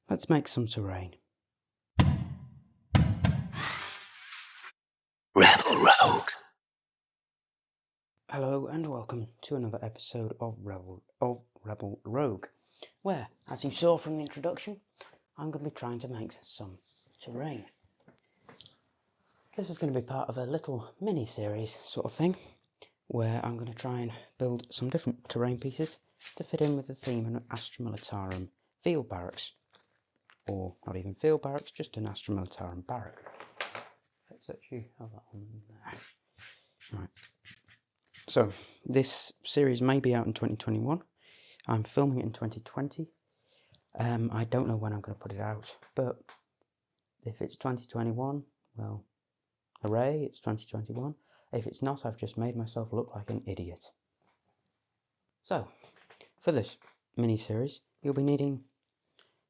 Let's make some terrain. Rebel Rogue. Hello and welcome to another episode of Rebel Rogue, where, as you saw from the introduction, I'm going to be trying to make some terrain. This is going to be part of a little mini-series sort of thing, where I'm going to try and build some different terrain pieces to fit in with the theme of an Astra Militarum field barracks. Or not even field barracks, just an Astra Militarum barrack. Let's actually have that one there. Right. So, this series may be out in 2021. I'm filming it in 2020. I don't know when I'm going to put it out, but if it's 2021, well, hooray, it's 2021. If it's not, I've just made myself look like an idiot. So, for this mini-series, you'll be needing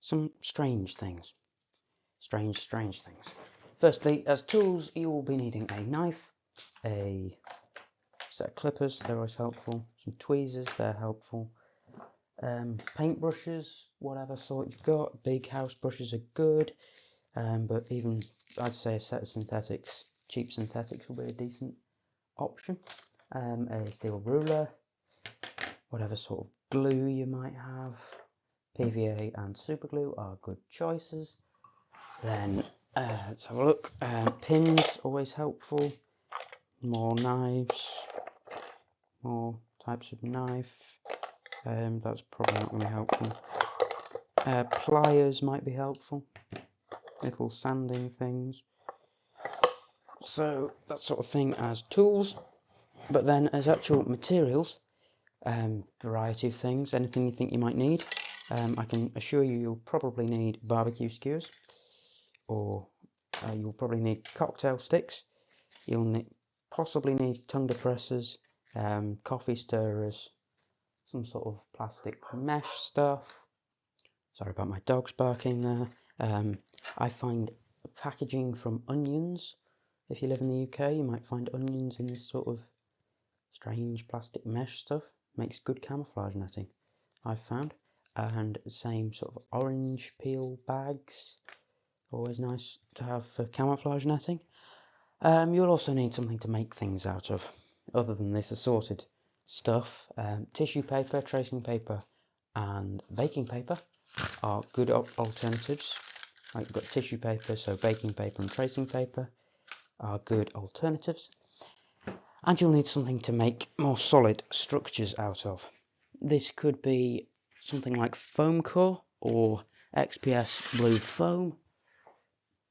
some strange things. Strange things. Firstly, as tools, you will be needing a knife, a set of clippers, they're always helpful, some tweezers, they're helpful, paintbrushes, whatever sort you've got. Big house brushes are good, but even I'd say a set of synthetics, cheap synthetics will be a decent option. A steel ruler, whatever sort of glue you might have, PVA and super glue are good choices. Then let's have a look. Pins, always helpful. More knives, more types of knife. That's probably not going to be helpful. Pliers might be helpful. Little sanding things. So that sort of thing as tools. But then as actual materials, variety of things, anything you think you might need. I can assure you'll probably need barbecue skewers, or you'll probably need cocktail sticks. You'll possibly need tongue depressors, coffee stirrers, some sort of plastic mesh stuff. Sorry about my dogs barking there. I find packaging from onions. If you live in the UK, you might find onions in this sort of strange plastic mesh stuff. Makes good camouflage netting, I've found. And same sort of orange peel bags. Always nice to have for camouflage netting. You'll also need something to make things out of, other than this assorted stuff. Tissue paper, tracing paper, and baking paper are good alternatives. Like you've got tissue paper, so baking paper and tracing paper are good alternatives. And you'll need something to make more solid structures out of. This could be something like foam core or XPS blue foam.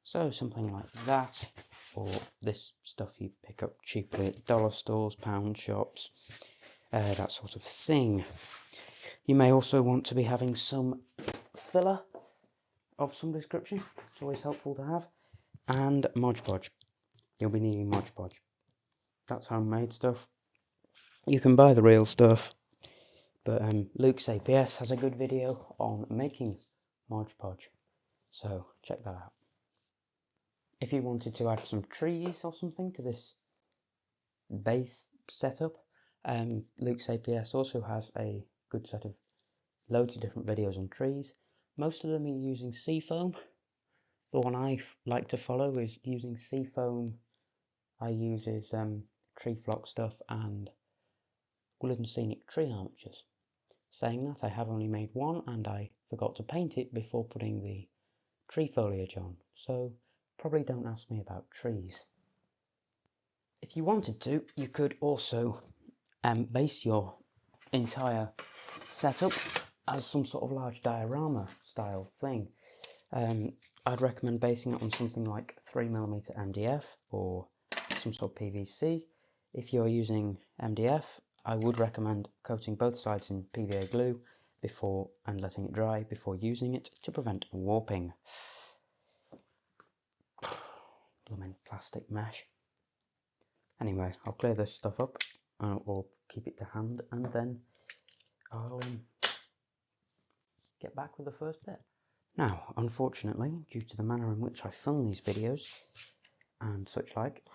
So something like that, or this stuff you pick up cheaply at dollar stores, pound shops, that sort of thing. You may also want to be having some filler of some description. It's always helpful to have. And Mod Podge. You'll be needing Mod Podge. That's homemade stuff. You can buy the real stuff, but Luke's APS has a good video on making Mod Podge, so check that out. If you wanted to add some trees or something to this base setup, Luke's APS also has a good set of loads of different videos on trees. Most of them are using seafoam. The one I like to follow is using seafoam. I use tree flock stuff and woollen scenic tree armatures. Saying that, I have only made one and I forgot to paint it before putting the tree foliage on, so probably don't ask me about trees. If you wanted to, you could also base your entire setup as some sort of large diorama style thing. I'd recommend basing it on something like 3mm MDF or some sort of PVC. If you're using MDF, I would recommend coating both sides in PVA glue and letting it dry before using it to prevent warping. Blooming plastic mesh. Anyway, I'll clear this stuff up, or keep it to hand, and then I'll get back with the first bit. Now, unfortunately, due to the manner in which I film these videos and such like,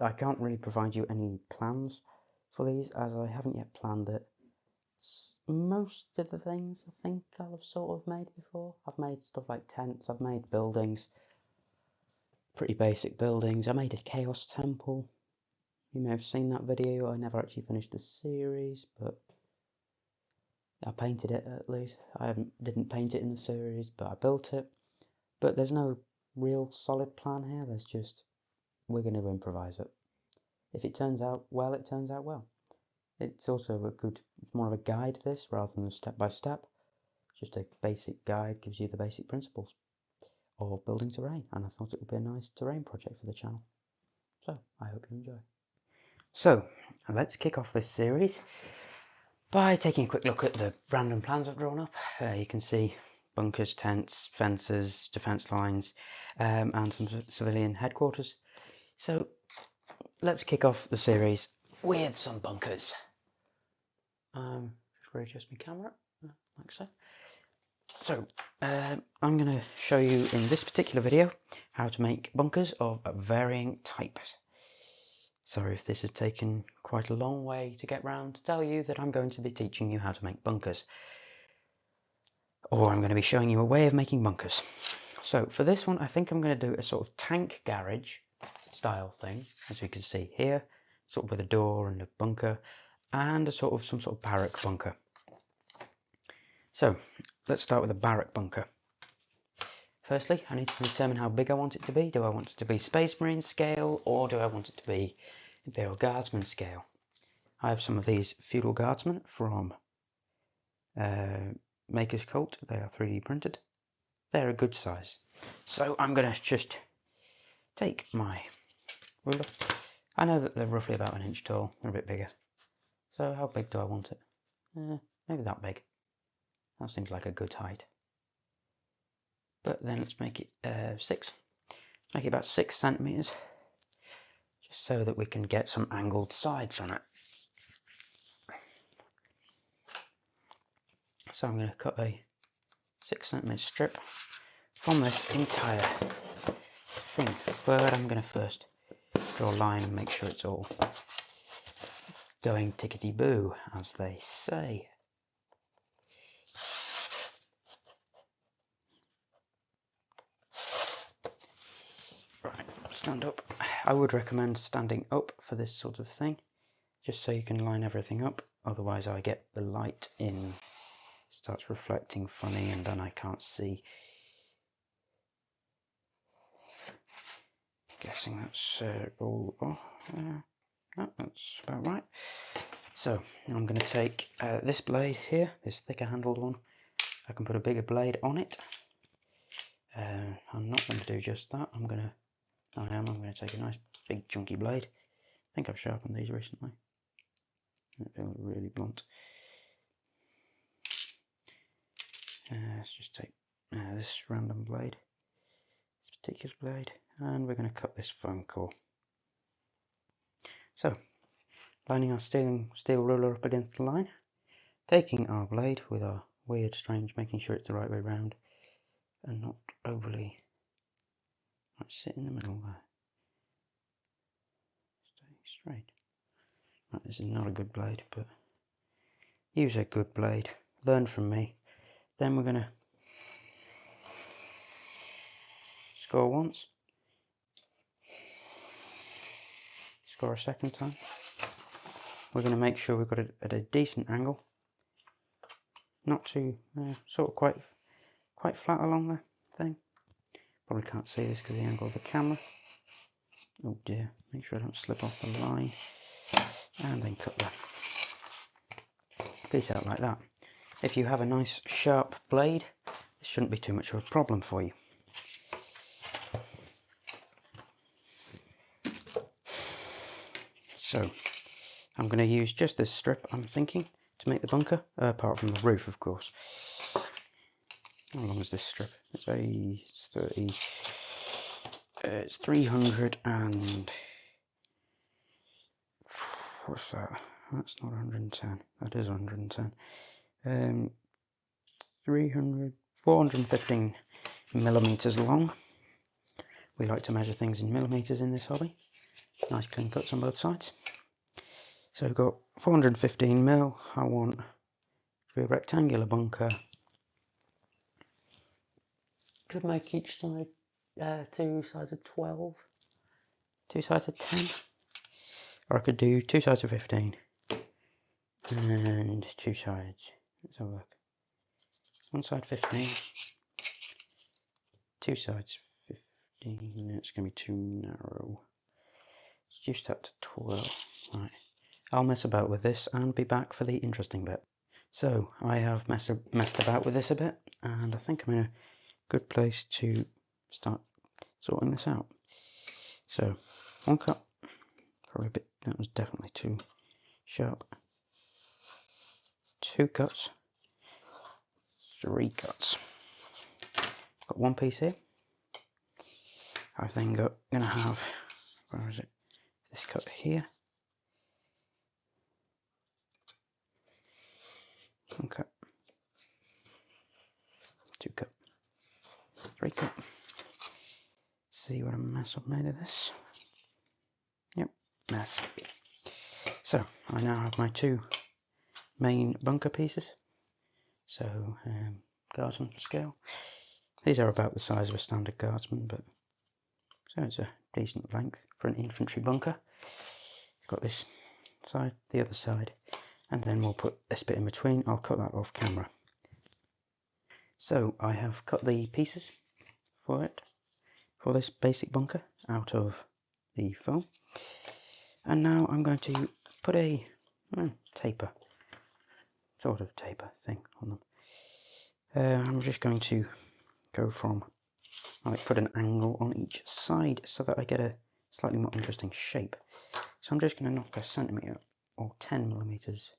I can't really provide you any plans for these, as I haven't yet planned it. most of the things I think I'll have sort of made before. I've made stuff like tents, I've made buildings, pretty basic buildings. I made a chaos temple. You may have seen that video. I never actually finished the series, but I painted it at least. Didn't paint it in the series, but I built it. But there's no real solid plan here. There's just, we're going to improvise it. If it turns out well, it turns out well. It's also more of a guide, this, rather than a step-by-step. Just a basic guide, gives you the basic principles of building terrain, and I thought it would be a nice terrain project for the channel. So, I hope you enjoy. So, let's kick off this series by taking a quick look at the random plans I've drawn up. You can see bunkers, tents, fences, defence lines, and some civilian headquarters. So, let's kick off the series with some bunkers. Just readjust my camera, like so. So, I'm going to show you in this particular video how to make bunkers of varying types. Sorry if this has taken quite a long way to get round to tell you that I'm going to be teaching you how to make bunkers. Or I'm going to be showing you a way of making bunkers. So, for this one, I think I'm going to do a sort of tank garage style thing, as you can see here, sort of with a door and a bunker, and some sort of barrack bunker. So, let's start with a barrack bunker. Firstly, I need to determine how big I want it to be. Do I want it to be Space Marine scale, or do I want it to be Imperial Guardsman scale? I have some of these Feudal Guardsmen from Maker's Cult. They are 3D printed. They're a good size. So I'm going to just take my ruler. I know that they're roughly about 1 inch tall. They're a bit bigger. So how big do I want it? Maybe that big. That seems like a good height. But then let's make it 6. Make it about 6 centimeters, just so that we can get some angled sides on it. So I'm going to cut a 6 centimeter strip from this entire thing. But I'm going to first draw a line and make sure it's all going tickety-boo, as they say. Stand up. I would recommend standing up for this sort of thing, just so you can line everything up. Otherwise I get the light in, starts reflecting funny, and then I can't see. Guessing that's all. No, that's about right. So I'm going to take this blade here, this thicker handled one. I can put a bigger blade on it. I'm not going to do just that. I'm going to take a nice big chunky blade. I think I've sharpened these recently. They're really blunt. Let's just take this random blade, this particular blade, and we're going to cut this foam core. So, lining our steel ruler up against the line, taking our blade with our weird, strange, making sure it's the right way round and not overly. Let's sit in the middle there. Stay straight. Right, this is not a good blade, but use a good blade. Learn from me. Then we're going to score once. Score a second time. We're going to make sure we've got it at a decent angle. Not too, sort of quite flat along the thing. Probably can't see this because of the angle of the camera. Oh dear, make sure I don't slip off the line. And then cut that piece out like that. If you have a nice sharp blade, this shouldn't be too much of a problem for you. So, I'm going to use just this strip, I'm thinking, to make the bunker, apart from the roof, of course. How long is this strip? It's a 30... it's 300 and... what's that? That's not 110. That is 110. 415 millimeters long. We like to measure things in millimeters in this hobby. Nice clean cuts on both sides. So we've got 415 mil. I want be a rectangular bunker. Could make each side 2 sides of 12, 2 sides of 10, or I could do 2 sides of 15 and 2 sides. Let's have a look. 1 side 15, 2 sides 15. It's going to be too narrow. Let's reduce that to 12. Right. I'll mess about with this and be back for the interesting bit. So I have messed about with this a bit, and I think I'm in a good place to start sorting this out. So 1 cut, probably a bit, that was definitely too sharp. 2 cuts, 3 cuts. Got 1 piece here. I've then gonna have, where is it? This cut here. 1 cut, 2 cut, 3 cut. See what a mess I've made of this. Yep, mess. So I now have my 2 main bunker pieces. So guardsman scale. These are about the size of a standard guardsman, but so it's a decent length for an infantry bunker. Got this side, the other side, and then we'll put this bit in between. I'll cut that off camera. So I have cut the pieces for it, for this basic bunker, out of the foam. And now I'm going to put a taper, sort of taper thing on them. I'm just going to go from, put an angle on each side so that I get a slightly more interesting shape. So I'm just going to knock 1 centimetre or 10 millimetres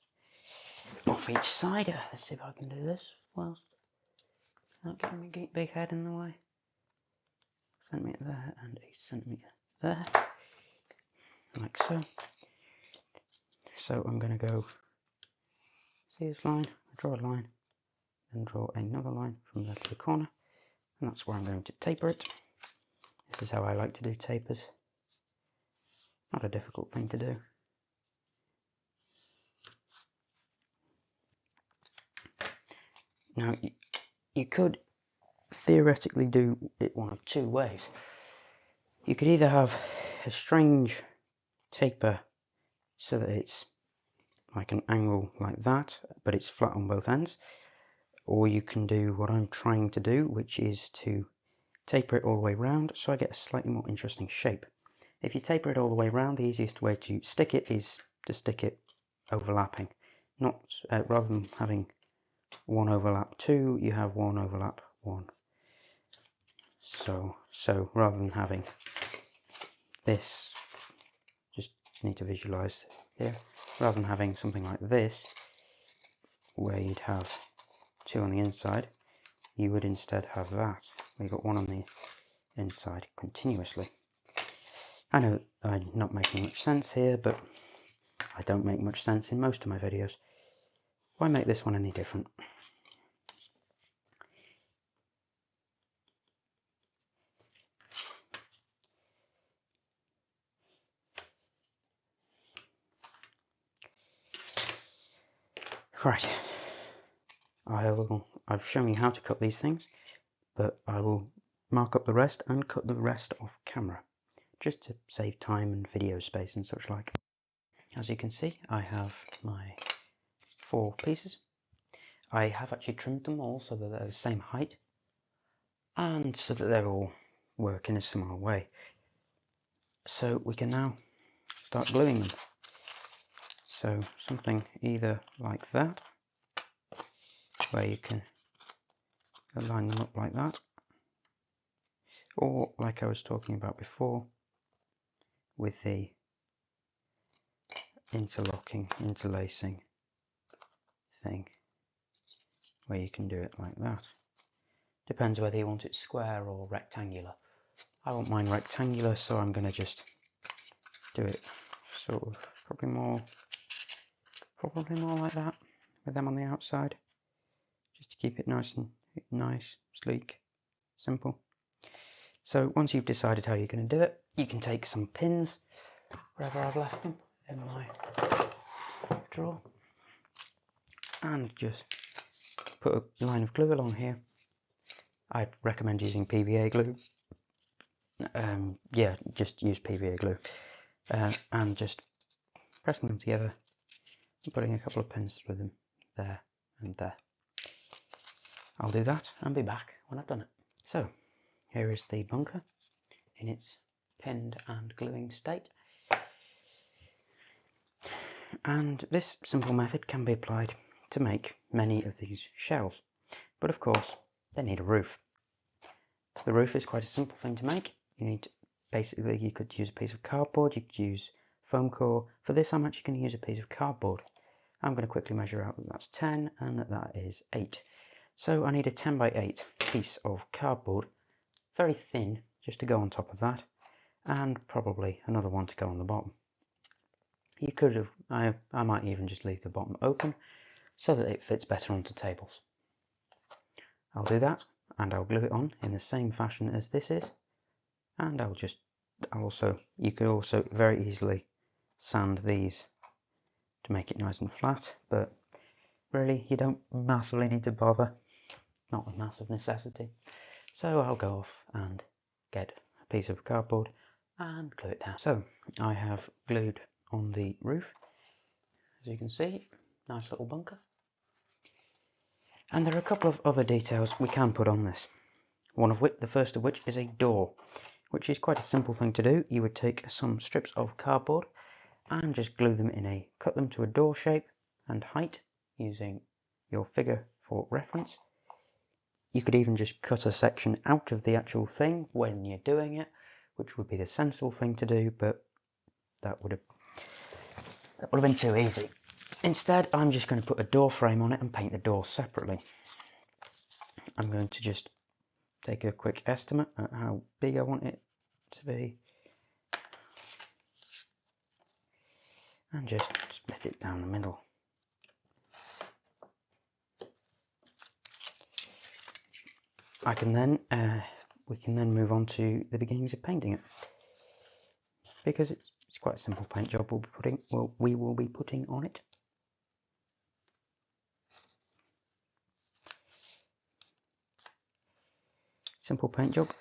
off each side. Let's see if I can do this whilst not getting my big head in the way. 1 centimetre there and 1 centimetre there, like so. So I'm going to go, see this line, draw a line, then draw another line from there to the corner, and that's where I'm going to taper it. This is how I like to do tapers. Not a difficult thing to do. Now, you could theoretically do it one of 2 ways. You could either have a strange taper so that it's like an angle like that, but it's flat on both ends, or you can do what I'm trying to do, which is to taper it all the way around so I get a slightly more interesting shape. If you taper it all the way around, the easiest way to stick it is to stick it overlapping. Not rather than having 1 overlap 2, you have 1 overlap 1. So rather than having this, just need to visualize here, rather than having something like this, where you'd have 2 on the inside, you would instead have that, where you've got 1 on the inside continuously. I know I'm not making much sense here, but I don't make much sense in most of my videos. Why make this one any different? Right, I've shown you how to cut these things, but I will mark up the rest and cut the rest off camera, just to save time and video space and such like. As you can see, I have my 4 pieces. I have actually trimmed them all so that they're the same height, and so that they all work in a similar way. So we can now start gluing them. So something either like that, where you can line them up like that, or like I was talking about before, with the interlocking, interlacing thing, where you can do it like that. Depends whether you want it square or rectangular. I want mine rectangular, so I'm going to just do it sort of probably more like that, with them on the outside, just to keep it nice, sleek, simple. So once you've decided how you're going to do it, you can take some pins, wherever I've left them in my drawer, and just put a line of glue along here. I'd recommend using PVA glue. Yeah, just use PVA glue. And just pressing them together and putting a couple of pins through them there and there. I'll do that and be back when I've done it. So, here is the bunker in its pinned and gluing state. And this simple method can be applied to make many of these shells. But of course, they need a roof. The roof is quite a simple thing to make. You need, basically, you could use a piece of cardboard, you could use foam core. For this, I'm actually going to use a piece of cardboard. I'm going to quickly measure out that that's 10 and that is 8. So I need a 10 by 8 piece of cardboard, very thin, just to go on top of that, and probably another one to go on the bottom. You could have, I might even just leave the bottom open so that it fits better onto tables. I'll do that, and I'll glue it on in the same fashion as this is, and you could also very easily sand these to make it nice and flat, but really you don't massively need to bother, not a massive necessity. So I'll go off and get a piece of cardboard and glue it down. So I have glued on the roof, as you can see, nice little bunker. And there are a couple of other details we can put on this. The first of which is a door, which is quite a simple thing to do. You would take some strips of cardboard and just glue them cut them to a door shape and height using your figure for reference. You could even just cut a section out of the actual thing when you're doing it, which would be the sensible thing to do, but that would have been too easy. Instead, I'm just going to put a door frame on it and paint the door separately. I'm going to just take a quick estimate at how big I want it to be and just split it down the middle. We can then move on to the beginnings of painting it, because it's quite a simple paint job we will be putting on it. Simple paint job,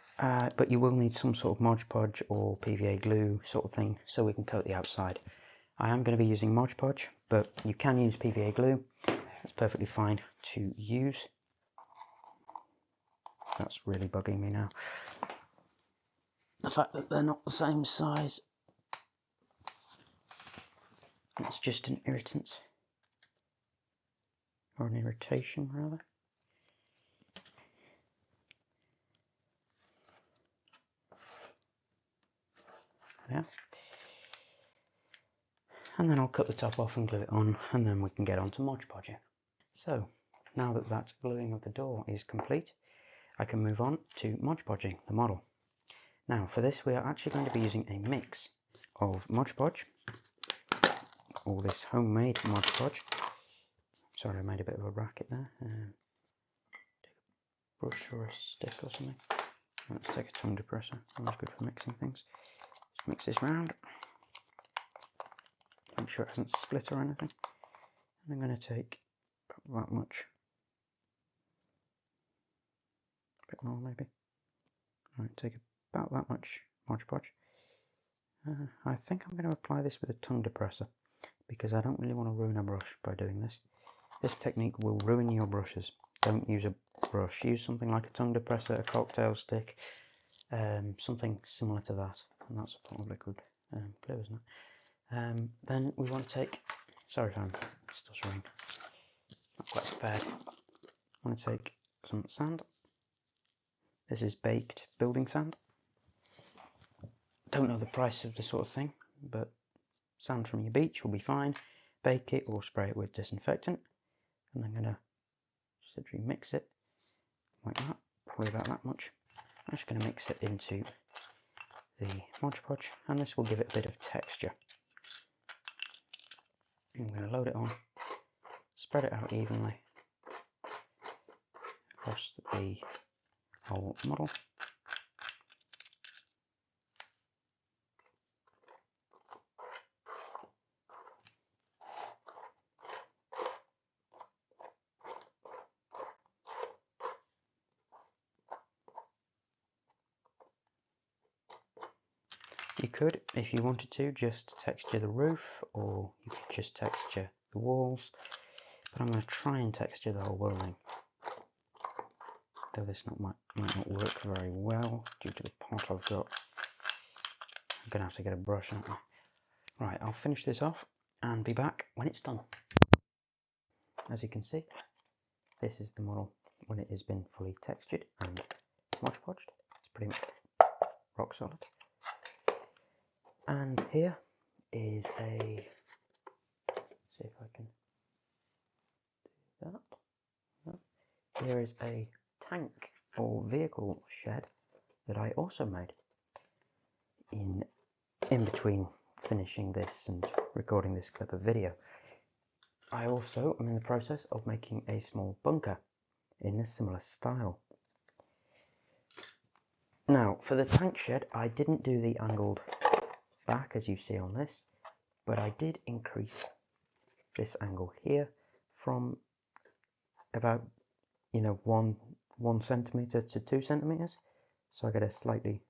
but you will need some sort of Mod Podge or PVA glue sort of thing so we can coat the outside. I am going to be using Mod Podge, but you can use PVA glue. It's perfectly fine to use. That's really bugging me now. The fact that they're not the same size. It's just an irritant. Or an irritation, rather. Yeah. And then I'll cut the top off and glue it on, and then we can get on to Mod Podging. So, now that that gluing of the door is complete, I can move on to Mod Podging the model. Now, for this we are actually going to be using a mix of Mod Podge, all this homemade Mod Podge. Sorry, I made a bit of a racket there. Take a brush or a stick or something. Let's take a tongue depressor, always good for mixing things. Just mix this round. Make sure it hasn't split or anything. And I'm going to take about that much. A bit more maybe. Right, take about that much Mod Podge. I think I'm going to apply this with a tongue depressor because I don't really want to ruin a brush by doing this. This technique will ruin your brushes. Don't use a brush. Use something like a tongue depressor, a cocktail stick, something similar to that. And that's probably good glue, isn't it? Then we want to take, sorry if I'm stuttering, not quite prepared. I want to take some sand. This is baked building sand. Don't know the price of this sort of thing, but sand from your beach will be fine. Bake it or spray it with disinfectant. And I'm going to simply mix it like that, probably about that much. I'm just going to mix it into the Mod Podge, and this will give it a bit of texture. I'm going to load it on, spread it out evenly across the whole model. You could, if you wanted to, just texture the roof, or you could just texture the walls, but I'm going to try and texture the whole building. Though this might not work very well due to the pot I've got. I'm going to have to get a brush, aren't I? Right, I'll finish this off and be back when it's done. As you can see, this is the model when it has been fully textured and Mod Podged. It's pretty much rock solid. And here is a, see if I can do that. Here is a tank or vehicle shed that I also made in between finishing this and recording this clip of video. I also am in the process of making a small bunker in a similar style. Now, for the tank shed, I didn't do the angled back as you see on this, but I did increase this angle here from about, you know, one centimeter to 2 centimeters. So I get a slightly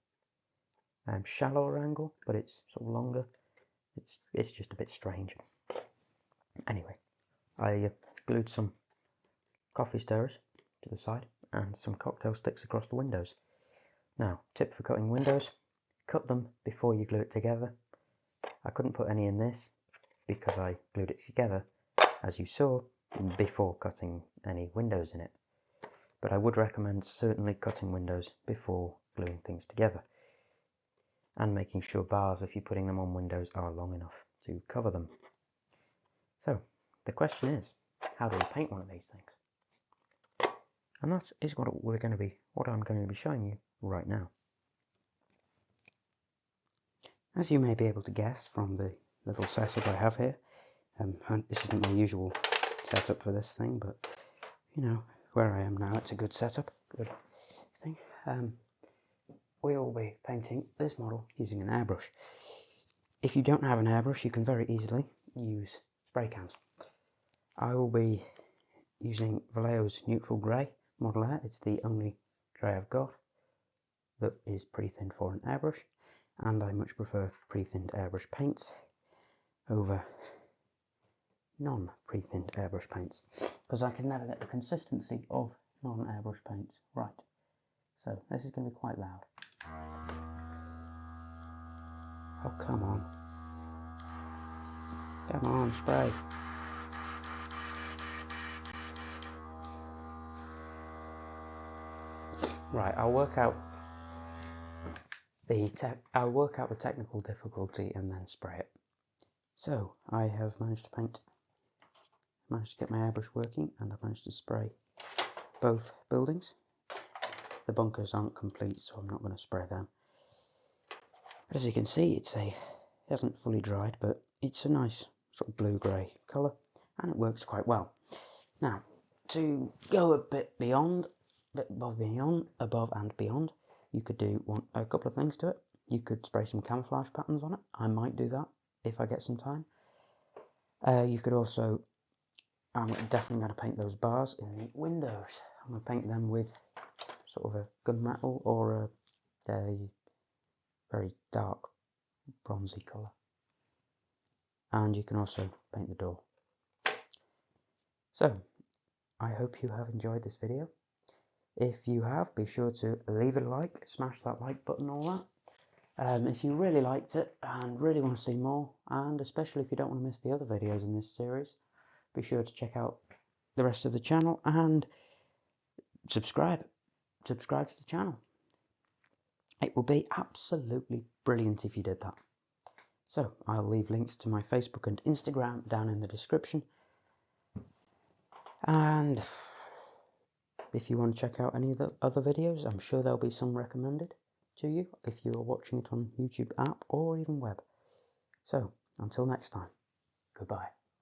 shallower angle, but it's sort of longer. It's just a bit strange. Anyway, I glued some coffee stirrers to the side and some cocktail sticks across the windows. Now, tip for cutting windows, cut them before you glue it together. I couldn't put any in this because I glued it together, as you saw, before cutting any windows in it. But I would recommend certainly cutting windows before gluing things together. And making sure bars, if you're putting them on windows, are long enough to cover them. So, the question is, how do we paint one of these things? And that is what I'm going to be showing you right now. As you may be able to guess from the little setup I have here, this isn't my usual setup for this thing, but you know, where I am now, it's a good setup, good thing. We will be painting this model using an airbrush. If you don't have an airbrush, you can very easily use spray cans. I will be using Vallejo's Neutral Grey Model Air. It's the only grey I've got that is pre-thinned for an airbrush, and I much prefer pre-thinned airbrush paints over non-pre-thinned airbrush paints, because I can never get the consistency of non-airbrush paints right. So this is going to be quite loud. Oh, come on. Come on, spray. Right, I'll work out the technical difficulty and then spray it. So I have managed to get my airbrush working, and I've managed to spray both buildings. The bunkers aren't complete, so I'm not going to spray them. But as you can see, it hasn't fully dried, but it's a nice sort of blue-grey colour, and it works quite well. Now, to go a bit above and beyond, you could do a couple of things to it. You could spray some camouflage patterns on it. I might do that if I get some time. You could also, I'm definitely going to paint those bars in the windows. I'm going to paint them with sort of a gunmetal or a very dark bronzy colour. And you can also paint the door. So, I hope you have enjoyed this video. If you have, be sure to leave it a like, smash that like button, all that. If you really liked it and really want to see more, and especially if you don't want to miss the other videos in this series, be sure to check out the rest of the channel and subscribe to the channel. It would be absolutely brilliant if you did that. So I'll leave links to my Facebook and Instagram down in the description, and if you want to check out any of the other videos, I'm sure there'll be some recommended to you if you're watching it on YouTube app or even web. So until next time, goodbye.